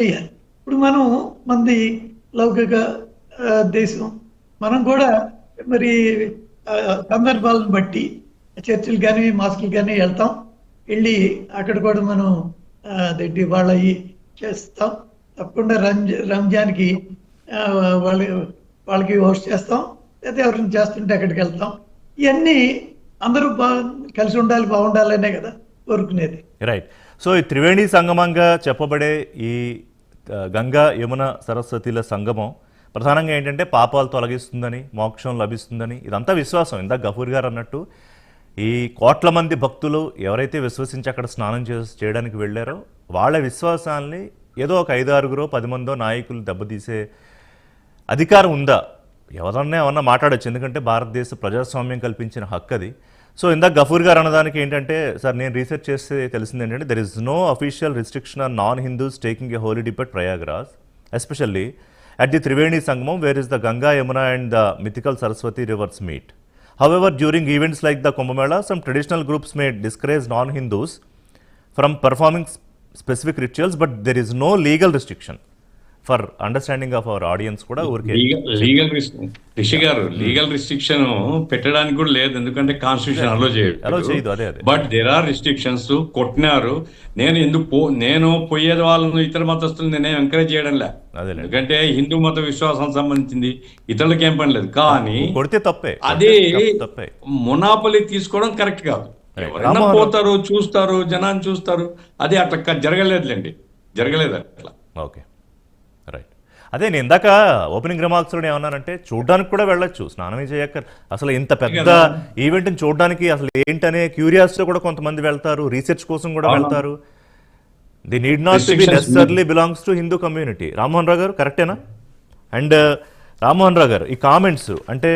చేయాలి. ఇప్పుడు మనం మనది లౌకిక దేశం. మనం కూడా మరి సందర్భాలను బట్టి చర్చిలు కానీ మాస్కులు కానీ వెళ్తాం. వెళ్ళి అక్కడ కూడా మనం అదేంటి వాళ్ళవి చేస్తాం. తప్పకుండా రంజాన్కి వాళ్ళ వాళ్ళకి హోస్ట్ చేస్తాం. లేకపోతే ఎవరైనా చేస్తుంటే అక్కడికి వెళ్తాం. ఇవన్నీ అందరూ కలిసి ఉండాలి, బాగుండాలనే కదా కోరుకునేది. రైట్. సో ఈ త్రివేణి సంగమంగా చెప్పబడే ఈ గంగా యమున సరస్వతిల సంగమం ప్రధానంగా ఏంటంటే పాపాలు తొలగిస్తుందని, మోక్షం లభిస్తుందని, ఇదంతా విశ్వాసం. ఇందాక గఫూర్ గారు అన్నట్టు ఈ కోట్ల మంది భక్తులు ఎవరైతే విశ్వసించి అక్కడ స్నానం చేయడానికి వెళ్ళారో వాళ్ళ విశ్వాసాన్ని ఏదో ఒక 5-6 10 మందో నాయకులు దెబ్బతీసే అధికారం ఉందా? ఎవరన్నా ఏమన్నా మాట్లాడచ్చు, ఎందుకంటే భారతదేశ ప్రజాస్వామ్యం కల్పించిన హక్కు అది. సో ఇందాక గఫూర్ గారు అన్నదానికి ఏంటంటే, సార్ నేను రీసెర్చ్ చేస్తే తెలిసింది ఏంటంటే, there is no official restriction on non Hindus taking a holy dip at Prayagraj, especially at the Triveni Sangamam, where is the Ganga, Yamuna and the mythical Saraswati rivers meet. However, during events like the Kumbh Mela, some traditional groups may discourage non-Hindus from performing specific rituals, but there is no legal restriction. For understanding of our audience కూడా ఊరికే రిషి గారు legal restriction పెట్టడానికి కూడా లేదు, ఎందుకంటే constitution allow చేయదు. But there are restrictions. కొట్టినారు. నేను పోయేది వాళ్ళను ఇతర మతస్థులు నేనేం ఎంకరేజ్ చేయడం లే, ఎందుకంటే హిందూ మత విశ్వాసానికి సంబంధించింది, ఇతరులకి ఏం పని లేదు. కానీ కొడితే తప్పే, అదే మొనాపలి తీసుకోవడం కరెక్ట్ కాదు. ఎవరైనా పోతారు, చూస్తారు, జనాన్ని చూస్తారు, అది అట్లా జరగలేదులేండి, జరగలేదు అట్లా. Okay, right. అదే నేను ఇందాక ఓపెనింగ్ రిమార్క్స్లో ఏమన్నానంటే, చూడడానికి కూడా వెళ్ళొచ్చు, స్నానమే చేయక్క. అసలు ఇంత పెద్ద ఈవెంట్ని చూడడానికి అసలు ఏంటనే క్యూరియాసిటీ కూడా కొంతమంది వెళ్తారు, రీసెర్చ్ కోసం కూడా వెళ్తారు. The need not to be necessarily belongs to Hindu community. Rammohan Rao గారు కరెక్టేనా? అండ్ రామ్మోహన్ రావు గారు, ఈ కామెంట్స్ అంటే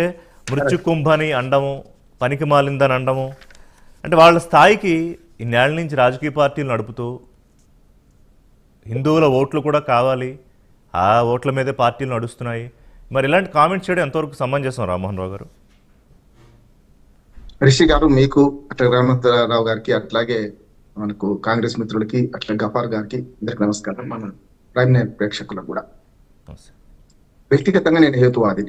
మృత్యు కుంభని అండము, పనికి మాలిందని అండము, అంటే వాళ్ళ స్థాయికి ఇన్నేళ్ల నుంచి రాజకీయ పార్టీలు నడుపుతూ హిందువుల ఓట్లు కూడా కావాలి, ఆ ఓట్ల మీదే పార్టీలు నడుస్తున్నాయి, మరి ఇలాంటి కామెంట్స్ చేయడం ఎంతవరకు సమంజసం రామ్మోహన్ రావు గారు? రిషి గారు, మీకు అట్లా రఘునందరావు గారికి, అట్లాగే మనకు కాంగ్రెస్ మిత్రులకి, అట్లా గఫార్ గారికి అందరికి నమస్కారం. మన ప్రైమ్ నైన్ ప్రేక్షకులకు కూడా. వ్యక్తిగతంగా నేను హేతువాది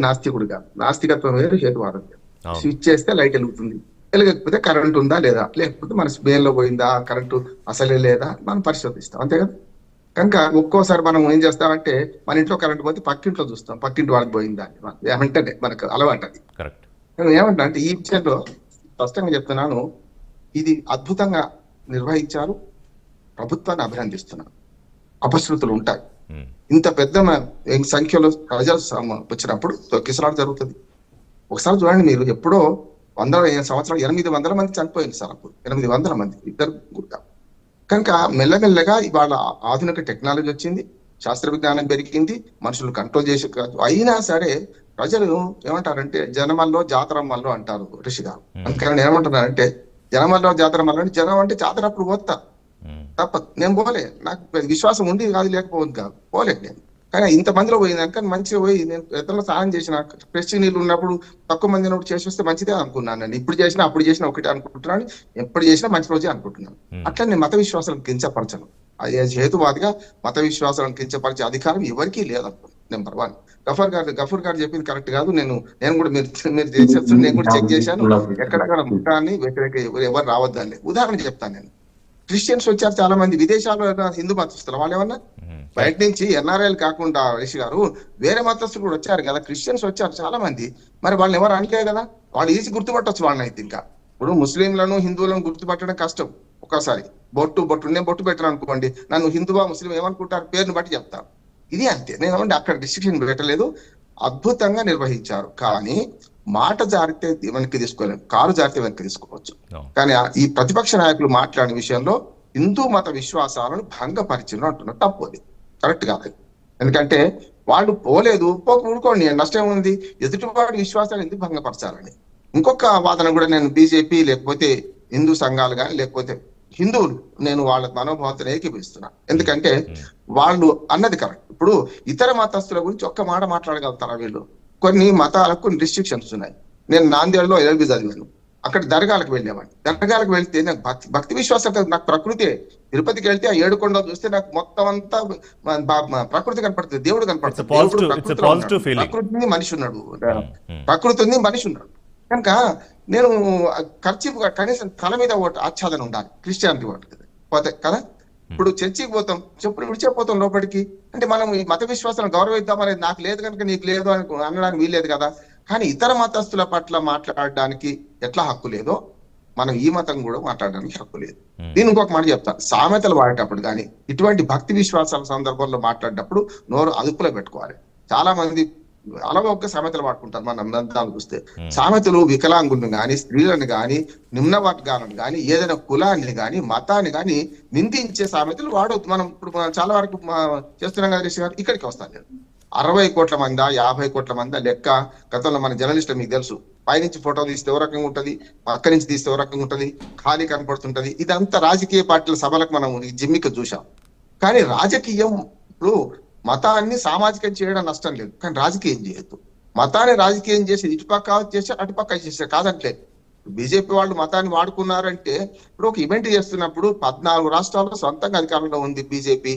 నాస్తికుడు కాదు. నాస్తికత్వం వేరు, హేతువాదం వేరు. స్విచ్ చేస్తే లైట్ వెలుగుతుంది, వెలగకపోతే కరెంట్ ఉందా లేదా, లేకపోతే మన స్పేన్లో పోయిందా, కరెంటు అసలే లేదా, మనం పరిశోధిస్తాం, అంతే కదా. కనుక ఒక్కోసారి మనం ఏం చేస్తామంటే, మన ఇంట్లో కరెంట్ పోతే పక్కింట్లో చూస్తాం, పక్కింటి వాళ్ళకి పోయిందా అని. ఏమంటే మనకు అలవాటు అది. నేను ఏమంటా అంటే, ఈ విషయంలో స్పష్టంగా చెప్తున్నాను, ఇది అద్భుతంగా నిర్వహించారు, ప్రభుత్వాన్ని అభినందిస్తున్నాను. అపశృతులు ఉంటాయి, ఇంత పెద్ద సంఖ్యలో ప్రజలు వచ్చినప్పుడు తొక్కిసలాట జరుగుతుంది. ఒకసారి చూడండి, మీరు ఎప్పుడో 100 సంవత్సరాలు 800 మంది చనిపోయింది సార్, అప్పుడు 800 మంది ఇద్దరు కూడా. కనుక మెల్లమెల్లగా ఇవాళ ఆధునిక టెక్నాలజీ వచ్చింది, శాస్త్ర విజ్ఞానం పెరిగింది, మనుషులు కంట్రోల్ చేసే కాదు. అయినా సరే ప్రజలు ఏమంటారంటే, జనమల్లో జాతరమ్మల్లో అంటారు రిషి గారు. అందుకని ఏమంటున్నారంటే, జనమల్లో జాతరమ్మల్లో, జనం అంటే జాతర అప్పుడు పోతా తప్పదు. నేను పోలే, నాకు విశ్వాసం ఉంది కాదు, లేకపోవద్దు కాదు, పోలేదు నేను. కానీ ఇంతమందిలో పోయిందాక మంచిగా పోయి, నేను పెద్దలో సాయం చేసిన, ఫ్రెష్ నీళ్ళు ఉన్నప్పుడు తక్కువ మంది ఉన్నప్పుడు చేసి వస్తే మంచిదే అనుకున్నాను. నేను ఇప్పుడు చేసినా అప్పుడు చేసినా ఒకటి అనుకుంటున్నాను, ఎప్పుడు చేసినా మంచి రోజే అనుకుంటున్నాను. అట్లా నేను మత విశ్వాసాలను కించపరచను. అది హేతువాదిగా మత విశ్వాసాలను కించపరిచే అధికారం ఎవరికీ లేదనుకున్నాను. నెంబర్ 1. గఫూర్ గారు చెప్పింది కరెక్ట్ కాదు. నేను కూడా మీరు చేసేస్తుంది, నేను కూడా చెక్ చేశాను. ఎక్కడెక్కడ ముఠాన్ని వ్యతిరేక ఎవరు రావద్దని. ఉదాహరణ చెప్తాను నేను. క్రిస్టియన్స్ వచ్చారు చాలా మంది, విదేశాల్లో హిందూ మతస్థులు, వాళ్ళు ఏమన్నా బయట నుంచి ఎన్ఆర్ఐలు కాకుండా రిషి గారు వేరే మతస్థులు కూడా వచ్చారు కదా, క్రిస్టియన్స్ వచ్చారు చాలా మంది. మరి వాళ్ళని ఎవరు అనలే కదా, వాళ్ళు ఈజీ గుర్తుపట్టవచ్చు వాళ్ళని. అయితే ఇంకా ఇప్పుడు ముస్లింలను హిందువులను గుర్తుపట్టడం కష్టం. ఒకసారి నేను బొట్టు పెట్టాను అనుకోండి, నన్ను హిందువా ముస్లిం ఏమనుకుంటారు, పేరుని బట్టి చెప్తాను. ఇది అంతే. నేను అక్కడ డిస్ట్రిక్షన్ పెట్టలేదు, అద్భుతంగా నిర్వహించారు. కానీ మాట జారితే వెనక్కి తీసుకోలేము, కారు జారితే వెనక్కి తీసుకోవచ్చు. కానీ ఈ ప్రతిపక్ష నాయకులు మాట్లాడిన విషయంలో హిందూ మత విశ్వాసాలను భంగపరిచిన అంటున్నారు. తప్పు, అది కరెక్ట్ కాదు. ఎందుకంటే వాళ్ళు పోలేదు, ఊరుకోండి, నష్టం ఉంది. ఎదుటివాడి విశ్వాసాలు ఎందుకు భంగపరచాలని. ఇంకొక వాదన కూడా నేను బీజేపీ లేకపోతే హిందూ సంఘాలు కానీ లేకపోతే హిందువులు, నేను వాళ్ళ మనోభావంతో ఏకీపిస్తున్నా. ఎందుకంటే వాళ్ళు అన్నది కరెక్ట్. ఇప్పుడు ఇతర మతస్థుల గురించి ఒక్క మాట మాట్లాడగలుగుతారా వీళ్ళు? కొన్ని మతాలకు కొన్ని రిస్ట్రిక్షన్స్ ఉన్నాయి. నేను నాందేడ్లో LLB చదివాను. అక్కడ దర్గాలకు వెళ్ళేవాడిని. దర్గాలకు వెళ్తే నాకు భక్తి విశ్వాసం నాకు ప్రకృతి. తిరుపతికి వెళ్తే ఆ 7 కొండలు చూస్తే నాకు మొత్తం అంతా ప్రకృతి కనపడుతుంది, దేవుడు కనపడుతుంది. ప్రకృతిని మనిషి ఉన్నాడు, ప్రకృతిని మనిషి ఉన్నాడు. కనుక నేను ఖర్చు కనీసం తల మీద ఒకటి ఆచ్ఛాదన ఉండాలి, క్రిస్టియానిటీ ఒకటి పోతే కదా. ఇప్పుడు చర్చికి పోతాం, చెప్పుడు విడిచిపోతాం లోపలికి. అంటే మనం ఈ మత విశ్వాసాలను గౌరవిద్దాం అనేది నాకు లేదు కనుక నీకు లేదు అని అనడానికి వీల్లేదు కదా. కానీ ఇతర మతస్థుల పట్ల మాట్లాడడానికి ఎట్లా హక్కు లేదో మనం ఈ మతం కూడా మాట్లాడడానికి హక్కు లేదు. దీని ఇంకొక మాట చెప్తా, సామెతలు వాడేటప్పుడు కానీ ఇటువంటి భక్తి విశ్వాసాల సందర్భంలో మాట్లాడేటప్పుడు నోరు అదుపులో పెట్టుకోవాలి. చాలా మంది అలవొక్క సామెతలు వాడుకుంటారు. మన గ్రంథాలు చూస్తే సామెతలు వికలాంగులను గాని, స్త్రీలను గాని, నిమ్న వర్గాలను గాని, ఏదైనా కులాన్ని గాని, మతాన్ని గాని నిందించే సామెతలు వాడవద్దు. మనం ఇప్పుడు చాలా వరకు చేస్తున్నాం కదా రిషి గారు. ఇక్కడికి వస్తాను నేను. 60 కోట్ల మందా 50 కోట్ల మందా లెక్క గతంలో మన జర్నలిస్టులు మీకు తెలుసు. పైనుంచి ఫోటో తీస్తే ఓ రకంగా ఉంటది, పక్క నుంచి తీస్తే ఓ రకంగా ఉంటది, ఖాళీ కనపడుతుంటది. ఇదంతా రాజకీయ పార్టీల సభలకు మనం జిమ్మికి చూసాం. కానీ రాజకీయం ఇప్పుడు మతాన్ని సామాజికం చేయడం నష్టం లేదు, కానీ రాజకీయం చేయొద్దు. మతాన్ని రాజకీయం చేసి ఇటుపక్క చేసి అటుపక్క చేసే కాదంటలేదు. బీజేపీ వాళ్ళు మతాన్ని వాడుకున్నారంటే ఇప్పుడు ఒక ఈవెంట్ చేస్తున్నప్పుడు 14 రాష్ట్రాల్లో సొంతంగా అధికారంలో ఉంది బీజేపీ,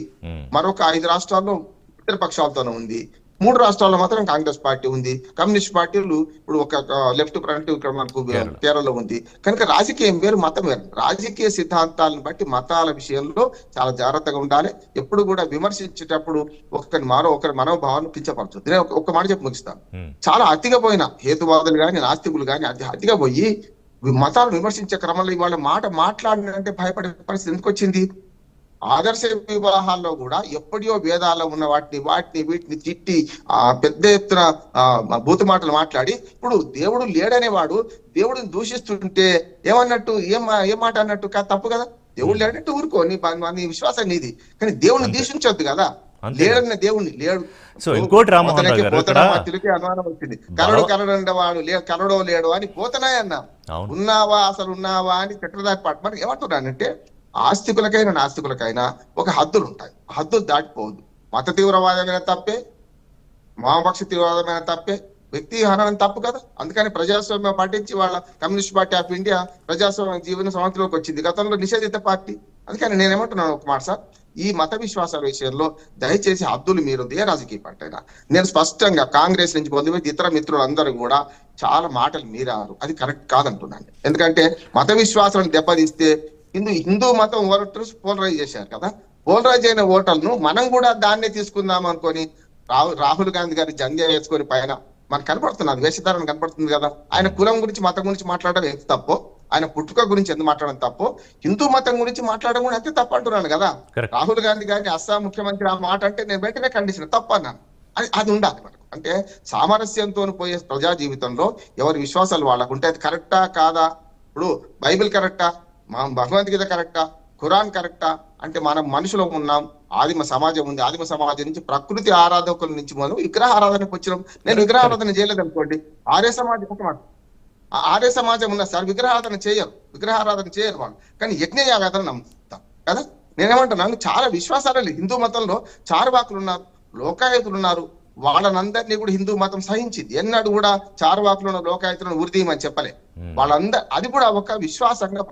మరొక 5 రాష్ట్రాల్లో ఇతర పక్షాలతోనే ఉంది, 3 రాష్ట్రాల్లో మాత్రం కాంగ్రెస్ పార్టీ ఉంది. కమ్యూనిస్ట్ పార్టీలు ఇప్పుడు ఒక లెఫ్ట్ ఫ్రంట్ ఇక్కడ మనకు కేరళలో ఉంది. కనుక రాజకీయం వేరు, మతం వేరు. రాజకీయ సిద్ధాంతాలను బట్టి మతాల విషయంలో చాలా జాగ్రత్తగా ఉండాలి. ఎప్పుడు కూడా విమర్శించేటప్పుడు ఒకరి మనోభావాలను కించపరచు. నేను ఒక మాట చెప్పి ముగిస్తాను. చాలా అతిగా పోయిన హేతువాదులు గాని, నాస్తికులు గాని అతిగా పోయి మతాలను విమర్శించే క్రమంలో ఇవాళ మాట్లాడినంటే భయపడే పరిస్థితి ఎందుకు వచ్చింది? ఆదర్శ వివాహాల్లో కూడా ఎప్పటియో వేదాల్లో ఉన్న వీటిని తిట్టి పెద్ద ఎత్తున భూత మాటలు మాట్లాడి ఇప్పుడు దేవుడు లేడనేవాడు దేవుడిని దూషిస్తుంటే ఏమన్నట్టు, ఏం మాట అన్నట్టు తప్పు కదా. దేవుడు లేడంటే ఊరుకో, నీ విశ్వాసం నీది, కానీ దేవుడిని దూషించొద్దు కదా. లేడన్న దేవుడిని లేడు. అనుమానం వచ్చింది, కరడు కరడో లేడు అని పోతనాయి అన్నా. ఉన్నావా అసలు ఉన్నావా అని చక్రదారి పాట మనకి ఏమంటున్నానంటే ఆస్తికులకైనా నాస్తికులకైనా ఒక హద్దులు ఉంటాయి, హద్దులు దాటిపోవద్దు. మత తీవ్రవాదమైన తప్పే, వామపక్ష తీవ్రవాదమైన తప్పే, వ్యక్తి హననం తప్పు కదా. అందుకని ప్రజాస్వామ్యం పాటించి వాళ్ళ కమ్యూనిస్ట్ పార్టీ ఆఫ్ ఇండియా ప్రజాస్వామ్య జీవన సమాధిలోకి వచ్చింది, గతంలో నిషేధిత పార్టీ. అందుకని నేనేమంటున్నాను ఒక మాట సార్, ఈ మత విశ్వాసాల విషయంలో దయచేసి హద్దులు మీరు ఏ రాజకీయ పార్టీ అయినా. నేను స్పష్టంగా కాంగ్రెస్ నుంచి పొందిపోయి ఇతర మిత్రులందరూ కూడా చాలా మాటలు మీరారు, అది కరెక్ట్ కాదంటున్నాను. ఎందుకంటే మత విశ్వాసాలను దెబ్బతీస్తే హిందూ మతం ఓటర్స్ పోలరైజ్ చేశారు కదా. పోలరైజ్ అయిన ఓటర్లను మనం కూడా దాన్నే తీసుకుందాం అనుకొని రాహుల్ గాంధీ గారి జంధ్యా వేసుకొని పైన మనకు కనపడుతున్నది, వేషధారణ కనపడుతుంది కదా. ఆయన కులం గురించి మతం గురించి మాట్లాడడం ఎంత తప్పో, ఆయన పుట్టుక గురించి ఎందుకు మాట్లాడడం తప్పో, హిందూ మతం గురించి మాట్లాడడం కూడా అంతే తప్పు అంటున్నాను కదా. రాహుల్ గాంధీ గారిని అస్సాం ముఖ్యమంత్రి ఆ మాట అంటే నేను వెంటనే ఖండించిన, తప్పు అన్నాను. అది ఉండాలి మనకు. అంటే సామరస్యంతో పోయే ప్రజా జీవితంలో ఎవరి విశ్వాసాలు వాళ్ళకు ఉంటే అది కరెక్టా కాదా? ఇప్పుడు బైబిల్ కరెక్టా, భగవద్గీత కరెక్టా, ఖురాన్ కరెక్టా అంటే మనం మనుషులు ఉన్నాం, ఆదిమ సమాజం ఉంది, ఆదిమ సమాజం నుంచి ప్రకృతి ఆరాధకుల నుంచి మనం విగ్రహ ఆరాధనకు వచ్చినాం. నేను విగ్రహ ఆరాధన చేయలేదు అనుకోండి, ఆర్య సమాజం ఒక మాట, ఆర్య సమాజం ఉన్న సార్ విగ్రహారాధన చేయరు వాళ్ళు, కానీ యజ్ఞ ఆరాధన నమ్ముతాం కదా. నేనేమంటున్నాను, చాలా విశ్వాసాలు హిందూ మతంలో చార్వాకులు ఉన్నారు, లోకాయతులు ఉన్నారు, వాళ్ళనందరినీ కూడా హిందూ మతం సహించింది. ఎన్నడూ కూడా చార్వాకులను లోకాయతులను ఉరిదీయమని చెప్పలే. వాళ్ళందరూ అది కూడా ఒక విశ్వాసంగా.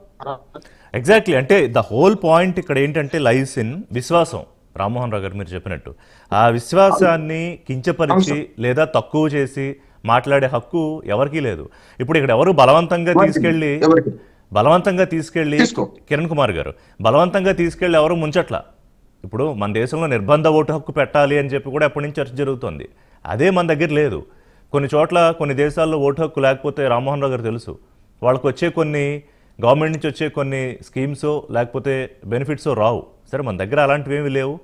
ఎగ్జాక్ట్లీ, అంటే ద హోల్ పాయింట్ ఇక్కడ ఏంటంటే లైస్ ఇన్ విశ్వాసం. రామ్మోహన్ రావు గారు మీరు చెప్పినట్టు ఆ విశ్వాసాన్ని కించపరిచి లేదా తక్కువ చేసి మాట్లాడే హక్కు ఎవరికీ లేదు. ఇప్పుడు ఇక్కడ ఎవరు బలవంతంగా తీసుకెళ్ళి కిరణ్ కుమార్ గారు బలవంతంగా తీసుకెళ్ళి ఎవరు ముంచట్లా. ఇప్పుడు మన దేశంలో నిర్బంధ ఓటు హక్కు పెట్టాలి అని చెప్పి కూడా ఎప్పటి నుంచి చర్చ జరుగుతుంది. అదే మన దగ్గర లేదు. కొన్ని చోట్ల కొన్ని దేశాల్లో ఓటు హక్కు లేకపోతే రామ్మోహన్ రావు గారు తెలుసు, వాళ్ళకు వచ్చే కొన్ని గవర్నమెంట్ నుంచి వచ్చే కొన్ని స్కీమ్సో లేకపోతే బెనిఫిట్సో రావు. సరే, మన దగ్గర అలాంటివి ఏమీ లేవు.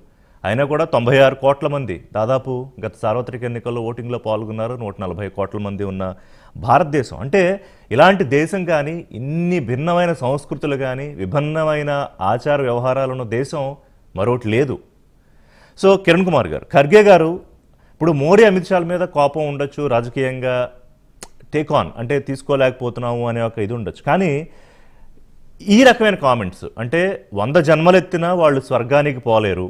అయినా కూడా 96 కోట్ల మంది దాదాపు గత సార్వత్రిక ఎన్నికల్లో ఓటింగ్లో పాల్గొన్నారు. 140 కోట్ల మంది ఉన్న భారతదేశం అంటే ఇలాంటి దేశం కానీ, ఇన్ని భిన్నమైన సంస్కృతులు కానీ, విభిన్నమైన ఆచార వ్యవహారాలు ఉన్న దేశం మరొకటి లేదు. సో కిరణ్ కుమార్ గారు, ఖర్గే గారు ఇప్పుడు మోడీ అమిత్ షాల మీద కోపం ఉండొచ్చు, రాజకీయంగా టేక్ ఆన్ అంటే తీసుకోలేకపోతున్నాము అనే ఒక ఇది ఉండొచ్చు. కానీ ఈ రకమైన కామెంట్స్ అంటే 100 జన్మలెత్తినా వాళ్ళు స్వర్గానికి పోలేరు,